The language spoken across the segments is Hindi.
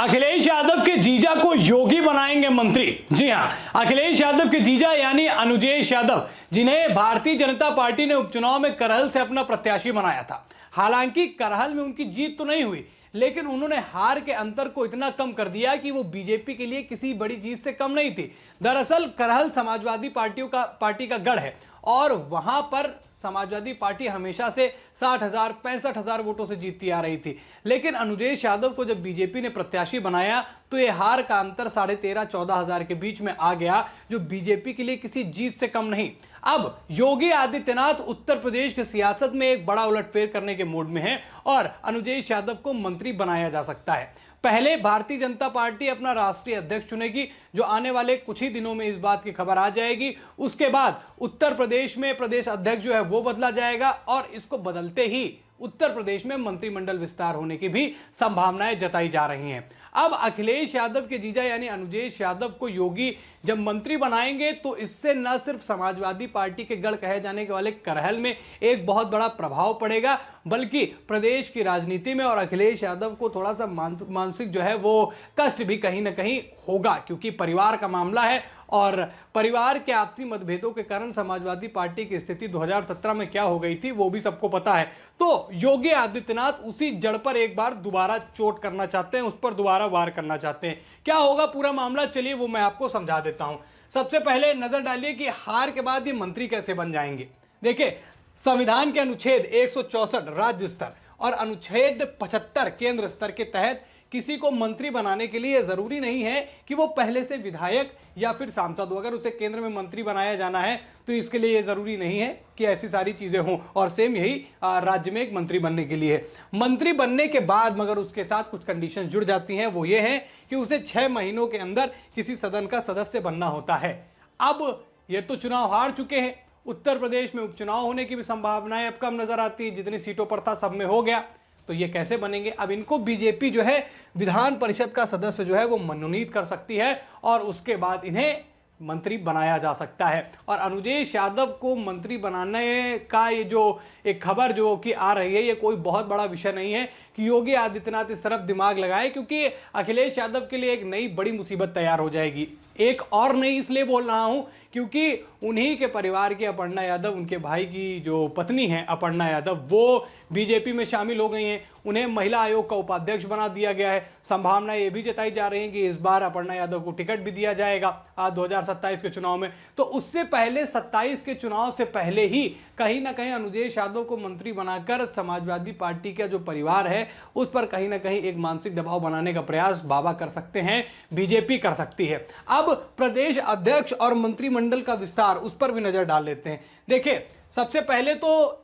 अखिलेश यादव के जीजा को योगी बनाएंगे मंत्री। जी हां, अखिलेश यादव के जीजा यानी अनुजेश यादव, जिन्हें भारतीय जनता पार्टी ने उपचुनाव में करहल से अपना प्रत्याशी बनाया था। हालांकि करहल में उनकी जीत तो नहीं हुई, लेकिन उन्होंने हार के अंतर को इतना कम कर दिया कि वो बीजेपी के लिए किसी बड़ी जीत से कम नहीं थी। दरअसल करहल समाजवादी पार्टी का गढ़ है और वहां पर समाजवादी पार्टी हमेशा से 60,000 65,000 वोटों से जीतती आ रही थी। लेकिन अनुजेश यादव को जब बीजेपी ने प्रत्याशी बनाया तो यह हार का अंतर 13,500-14,000 के बीच में आ गया, जो बीजेपी के लिए किसी जीत से कम नहीं। अब योगी आदित्यनाथ उत्तर प्रदेश की सियासत में एक बड़ा उलटफेर करने के मूड में हैं और अनुजेश यादव को मंत्री बनाया जा सकता है। पहले भारतीय जनता पार्टी अपना राष्ट्रीय अध्यक्ष चुनेगी, जो आने वाले कुछ ही दिनों में इस बात की खबर आ जाएगी। उसके बाद उत्तर प्रदेश में प्रदेश अध्यक्ष जो है वो बदला जाएगा और इसको बदलते ही उत्तर प्रदेश में मंत्रिमंडल विस्तार होने की भी संभावनाएं जताई जा रही हैं। अब अखिलेश यादव के जीजा यानी अनुजेश यादव को योगी जब मंत्री बनाएंगे तो इससे न सिर्फ समाजवादी पार्टी के गढ़ कहे जाने के वाले करहल में एक बहुत बड़ा प्रभाव पड़ेगा, बल्कि प्रदेश की राजनीति में और अखिलेश यादव को थोड़ा सा मानसिक जो है वो कष्ट भी कहीं ना कहीं होगा, क्योंकि परिवार का मामला है और परिवार के आपसी मतभेदों के कारण समाजवादी पार्टी की स्थिति 2017 में क्या हो गई थी वो भी सबको पता है। तो योगी आदित्यनाथ उसी जड़ पर एक बार दोबारा चोट करना चाहते हैं, उस पर दोबारा वार करना चाहते हैं। क्या होगा पूरा मामला, चलिए वो मैं आपको समझा देता हूं। सबसे पहले नजर डालिए कि हार के बाद ये मंत्री कैसे बन जाएंगे। देखिए, संविधान के अनुच्छेद 164 राज्य स्तर और अनुच्छेद 75 केंद्र स्तर के तहत किसी को मंत्री बनाने के लिए जरूरी नहीं है कि वो पहले से विधायक या फिर सांसद हो। अगर उसे केंद्र में मंत्री बनाया जाना है तो इसके लिए ये जरूरी नहीं है कि ऐसी सारी चीजें हों। और सेम यही राज्य में एक मंत्री बनने के लिए है। मंत्री बनने के बाद मगर उसके साथ कुछ कंडीशन जुड़ जाती हैं। वो ये है कि उसे 6 महीनों के अंदर किसी सदन का सदस्य बनना होता है। अब ये तो चुनाव हार चुके हैं, उत्तर प्रदेश में उपचुनाव होने की भी संभावनाएं अब कम नजर आती है। जितनी सीटों पर था सब में हो गया, तो ये कैसे बनेंगे। अब इनको बीजेपी जो है विधान परिषद का सदस्य जो है वो मनोनीत कर सकती है और उसके बाद इन्हें मंत्री बनाया जा सकता है। और अनुजेश यादव को मंत्री बनाने का ये जो एक खबर जो कि आ रही है, ये कोई बहुत बड़ा विषय नहीं है कि योगी आदित्यनाथ इस तरफ दिमाग लगाए, क्योंकि अखिलेश यादव के लिए एक नई बड़ी मुसीबत तैयार हो जाएगी। एक और नई इसलिए बोल रहा हूं क्योंकि उन्हीं के परिवार की अपर्णा यादव, उनके भाई की जो पत्नी है अपर्णा यादव, वो बीजेपी में शामिल हो गई हैं। उन्हें महिला आयोग का उपाध्यक्ष बना दिया गया है। संभावना ये भी जताई जा रही है कि इस बार अपर्णा यादव को टिकट भी दिया जाएगा आज 2027 के चुनाव में। तो उससे पहले 27 के चुनाव से पहले ही कहीं ना कहीं अनुजेश यादव को मंत्री बनाकर समाजवादी पार्टी का जो परिवार है उस पर कहीं ना कहीं एक मानसिक दबाव बनाने का प्रयास बाबा कर सकते हैं, बीजेपी कर सकती है। अब प्रदेश अध्यक्ष और मंत्रिमंडल का विस्तार, उस पर भी नजर डाल लेते हैं। देखिए, सबसे पहले तो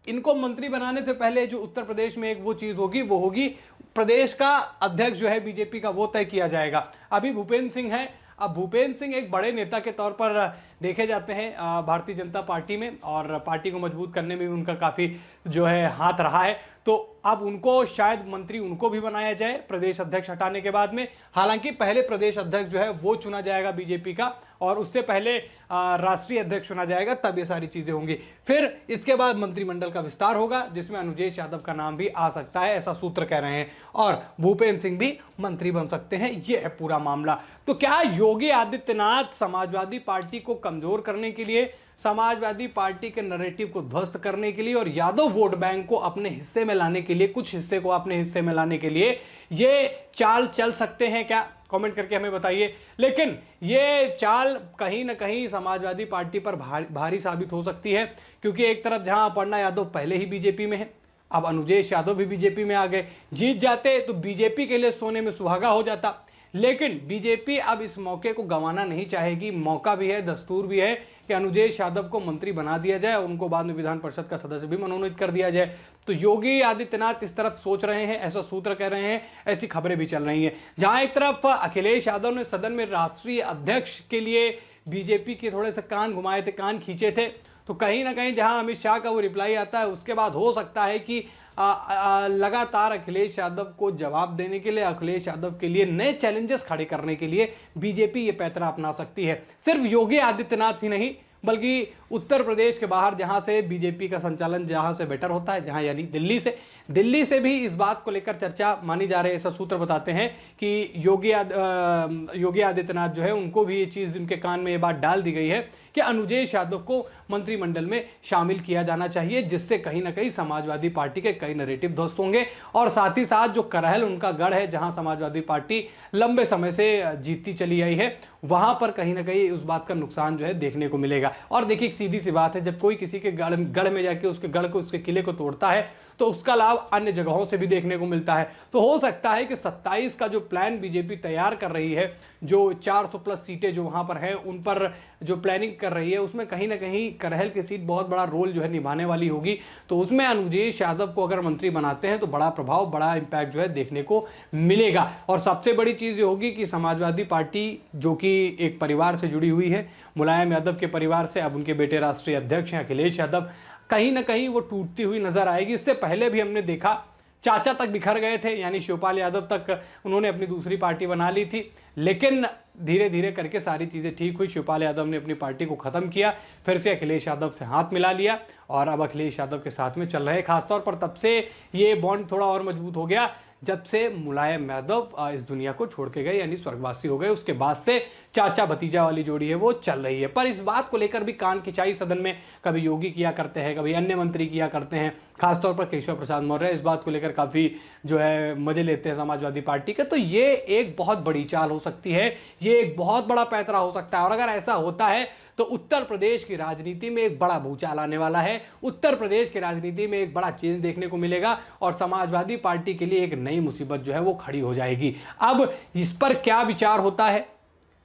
इनको मंत्री बनाने से पहले जो उत्तर प्रदेश में एक वो चीज होगी, वो होगी प्रदेश का अध्यक्ष जो है बीजेपी का, वो तय किया जाएगा। अभी भूपेंद्र सिंह है। अब भूपेंद्र सिंह एक बड़े नेता के तौर पर देखे जाते हैं भारतीय जनता पार्टी में और पार्टी को मजबूत करने में भी उनका काफी जो है हाथ रहा है। तो अब उनको शायद मंत्री उनको भी बनाया जाए प्रदेश अध्यक्ष हटाने के बाद में। हालांकि पहले प्रदेश अध्यक्ष जो है वो चुना जाएगा बीजेपी का और उससे पहले राष्ट्रीय अध्यक्ष चुना जाएगा, तब ये सारी चीजें होंगी। फिर इसके बाद मंत्रिमंडल का विस्तार होगा जिसमें अनुजेश यादव का नाम भी आ सकता है, ऐसा सूत्र कह रहे हैं, और भूपेंद्र सिंह भी मंत्री बन सकते हैं। ये है पूरा मामला। तो क्या योगी आदित्यनाथ समाजवादी पार्टी को कमजोर करने के लिए, समाजवादी पार्टी के नैरेटिव को ध्वस्त करने के लिए और यादव वोट बैंक को अपने हिस्से में लाने के लिए, कुछ हिस्से को अपने हिस्से में लाने के लिए ये चाल चल सकते हैं क्या? कमेंट करके हमें बताइए। लेकिन ये चाल कहीं ना कहीं समाजवादी पार्टी पर भारी साबित हो सकती है, क्योंकि एक तरफ जहां अपर्णा यादव पहले ही बीजेपी में है, अब अनुजेश यादव भी बीजेपी में आ गए। जीत जाते तो बीजेपी के लिए सोने में सुहागा हो जाता, लेकिन बीजेपी अब इस मौके को गंवाना नहीं चाहेगी। मौका भी है, दस्तूर भी है कि अनुजेश यादव को मंत्री बना दिया जाए और उनको बाद में विधान परिषद का सदस्य भी मनोनीत कर दिया जाए। तो योगी आदित्यनाथ इस तरफ सोच रहे हैं, ऐसा सूत्र कह रहे हैं, ऐसी खबरें भी चल रही हैं। जहां एक तरफ अखिलेश यादव ने सदन में राष्ट्रीय अध्यक्ष के लिए बीजेपी के थोड़े से कान घुमाए थे, कान खींचे थे, तो कहीं ना कहीं जहां अमित शाह का वो रिप्लाई आता है उसके बाद हो सकता है कि लगातार अखिलेश यादव को जवाब देने के लिए, अखिलेश यादव के लिए नए चैलेंजेस खड़े करने के लिए बीजेपी ये पैतरा अपना सकती है। सिर्फ योगी आदित्यनाथ ही नहीं बल्कि उत्तर प्रदेश के बाहर जहां से बीजेपी का संचालन जहां से बेटर होता है, जहां यानी दिल्ली से भी इस बात को लेकर चर्चा मानी जा रही है। ऐसा सूत्र बताते हैं कि योगी आदित्यनाथ जो है उनको भी ये चीज, उनके कान में ये बात डाल दी गई है कि अनुजेश यादव को मंत्रिमंडल में शामिल किया जाना चाहिए, जिससे कहीं ना कहीं समाजवादी पार्टी के कई नैरेटिव ध्वस्त होंगे और साथ ही साथ जो करहल उनका गढ़ है, जहां समाजवादी पार्टी लंबे समय से जीतती चली आई है, वहां पर कहीं ना कहीं उस बात का नुकसान जो है देखने को मिलेगा। और देखिए, सीधी सी बात है, जब कोई किसी के गढ़ में जाके उसके गढ़ को, उसके किले को तोड़ता है तो उसका लाभ अन्य जगहों से भी देखने को मिलता है। तो हो सकता है कि 27 का जो प्लान बीजेपी तैयार कर रही है, जो 400 प्लस सीटें जो वहां पर है उन पर जो प्लानिंग कर रही है, उसमें कहीं ना कहीं करहल की सीट बहुत बड़ा रोल जो है निभाने वाली होगी। तो उसमें अनुजेश यादव को अगर मंत्री बनाते हैं तो बड़ा प्रभाव, बड़ा इंपैक्ट जो है देखने को मिलेगा। और सबसे बड़ी चीज ये होगी कि समाजवादी पार्टी जो कि एक परिवार से जुड़ी हुई है, मुलायम यादव के परिवार से, अब उनके बेटे राष्ट्रीय अध्यक्ष हैं अखिलेश यादव, कहीं ना कहीं वो टूटती हुई नजर आएगी। इससे पहले भी हमने देखा, चाचा तक बिखर गए थे, यानी शिवपाल यादव तक उन्होंने अपनी दूसरी पार्टी बना ली थी, लेकिन धीरे धीरे करके सारी चीजें ठीक हुई। शिवपाल यादव ने अपनी पार्टी को खत्म किया, फिर से अखिलेश यादव से हाथ मिला लिया और अब अखिलेश यादव के साथ में चल रहे हैं। खासतौर पर तब से ये बॉन्ड थोड़ा और मजबूत हो गया जब से मुलायम यादव इस दुनिया को छोड़ के गए, यानी स्वर्गवासी हो गए। उसके बाद से चाचा भतीजा वाली जोड़ी है वो चल रही है। पर इस बात को लेकर भी कान खिंचाई सदन में कभी योगी किया करते हैं, कभी अन्य मंत्री किया करते हैं, खासतौर पर केशव प्रसाद मौर्य इस बात को लेकर काफी जो है मजे लेते हैं समाजवादी पार्टी के। तो ये एक बहुत बड़ी चाल हो सकती है, ये एक बहुत बड़ा पैंतरा हो सकता है। और अगर ऐसा होता है तो उत्तर प्रदेश की राजनीति में एक बड़ा भूचाल आने वाला है, उत्तर प्रदेश की राजनीति में एक बड़ा चेंज देखने को मिलेगा और समाजवादी पार्टी के लिए एक नई मुसीबत जो है वो खड़ी हो जाएगी। अब इस पर क्या विचार होता है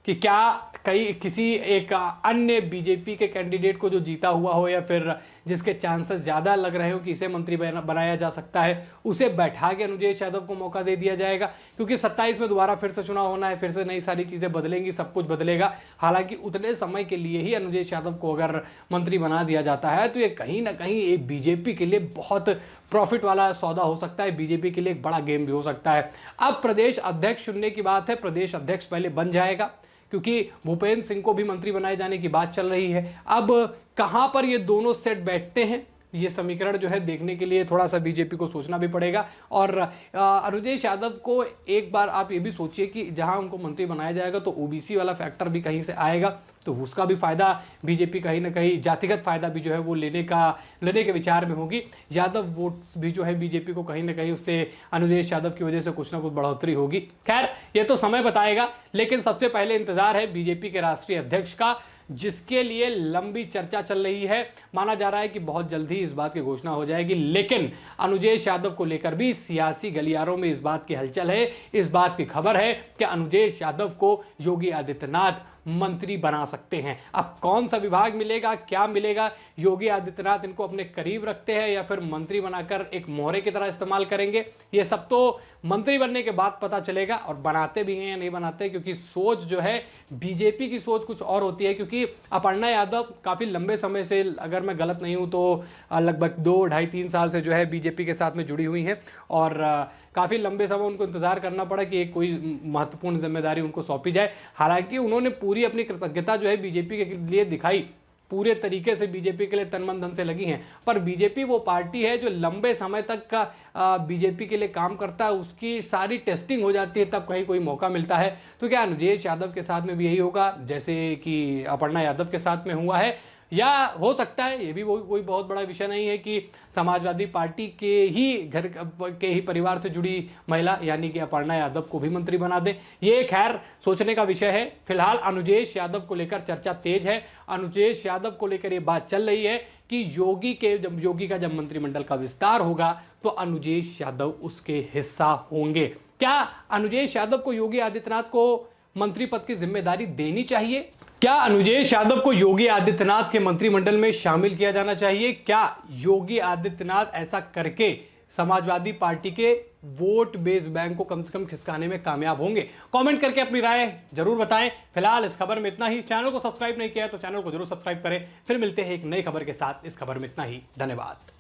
कि क्या किसी एक अन्य बीजेपी के कैंडिडेट को जो जीता हुआ हो या फिर जिसके चांसेस ज्यादा लग रहे हो कि इसे मंत्री बनाया जा सकता है, उसे बैठा के अनुजेश यादव को मौका दे दिया जाएगा, क्योंकि 27 में दोबारा फिर से चुनाव होना है, फिर से नई सारी चीजें बदलेंगी, सब कुछ बदलेगा। हालांकि उतने समय के लिए ही अनुजेश यादव को अगर मंत्री बना दिया जाता है तो ये कहीं ना कहीं एक बीजेपी के लिए बहुत प्रॉफिट वाला सौदा हो सकता है, बीजेपी के लिए एक बड़ा गेम भी हो सकता है। अब प्रदेश अध्यक्ष चुनने की बात है, प्रदेश अध्यक्ष पहले बन जाएगा क्योंकि भूपेंद्र सिंह को भी मंत्री बनाए जाने की बात चल रही है। अब कहां पर ये दोनों सेट बैठते हैं, ये समीकरण जो है देखने के लिए थोड़ा सा बीजेपी को सोचना भी पड़ेगा। और अनुजेश यादव को एक बार आप ये भी सोचिए कि जहां उनको मंत्री बनाया जाएगा तो ओबीसी वाला फैक्टर भी कहीं से आएगा, तो उसका भी फायदा बीजेपी कहीं ना कहीं जातिगत फायदा भी जो है वो लेने के विचार में होगी। यादव वोट्स भी जो है बीजेपी को कहीं ना कहीं उससे अनुजेश यादव की वजह से कुछ ना कुछ बढ़ोतरी होगी। खैर, ये तो समय बताएगा, लेकिन सबसे पहले इंतजार है बीजेपी के राष्ट्रीय अध्यक्ष का, जिसके लिए लंबी चर्चा चल रही है। माना जा रहा है कि बहुत जल्दी इस बात की घोषणा हो जाएगी, लेकिन अनुजेश यादव को लेकर भी सियासी गलियारों में इस बात की हलचल है, इस बात की खबर है कि अनुजेश यादव को योगी आदित्यनाथ मंत्री बना सकते हैं। अब कौन सा विभाग मिलेगा, क्या मिलेगा, योगी आदित्यनाथ इनको अपने करीब रखते हैं या फिर मंत्री बनाकर एक मोहरे की तरह इस्तेमाल करेंगे, ये सब तो मंत्री बनने के बाद पता चलेगा। और बनाते भी हैं या नहीं बनाते, क्योंकि सोच जो है बीजेपी की सोच कुछ और होती है। क्योंकि अपर्णा यादव काफी लंबे समय से, अगर मैं गलत नहीं हूं तो लगभग 2, 2.5, 3 साल से जो है बीजेपी के साथ में जुड़ी हुई हैं और काफी लंबे समय उनको इंतजार करना पड़ा कि एक कोई महत्वपूर्ण जिम्मेदारी उनको सौंपी जाए। हालांकि उन्होंने पूरी अपनी कृतज्ञता जो है बीजेपी के लिए दिखाई, पूरे तरीके से बीजेपी के लिए तन मन धन से लगी हैं। पर बीजेपी वो पार्टी है जो लंबे समय तक का बीजेपी के लिए काम करता है, उसकी सारी टेस्टिंग हो जाती है, तब कहीं कोई मौका मिलता है। तो क्या अनुजेश यादव के साथ में भी यही होगा जैसे कि अपर्णा यादव के साथ में हुआ है, या हो सकता है ये भी कोई बहुत बड़ा विषय नहीं है कि समाजवादी पार्टी के ही घर के ही परिवार से जुड़ी महिला यानी कि अपर्णा यादव को भी मंत्री बना दें। ये खैर सोचने का विषय है। फिलहाल अनुजेश यादव को लेकर चर्चा तेज है। अनुजेश यादव को लेकर ये बात चल रही है कि योगी का जब मंत्रिमंडल का विस्तार होगा तो अनुजेश यादव उसके हिस्सा होंगे। क्या अनुजेश यादव को योगी आदित्यनाथ को मंत्री पद की जिम्मेदारी देनी चाहिए? क्या अनुजेश यादव को योगी आदित्यनाथ के मंत्रिमंडल में शामिल किया जाना चाहिए? क्या योगी आदित्यनाथ ऐसा करके समाजवादी पार्टी के वोट बेस बैंक को कम से कम खिसकाने में कामयाब होंगे? कमेंट करके अपनी राय जरूर बताएं। फिलहाल इस खबर में इतना ही। चैनल को सब्सक्राइब नहीं किया तो चैनल को जरूर सब्सक्राइब करें। फिर मिलते हैं एक नई खबर के साथ। इस खबर में इतना ही। धन्यवाद।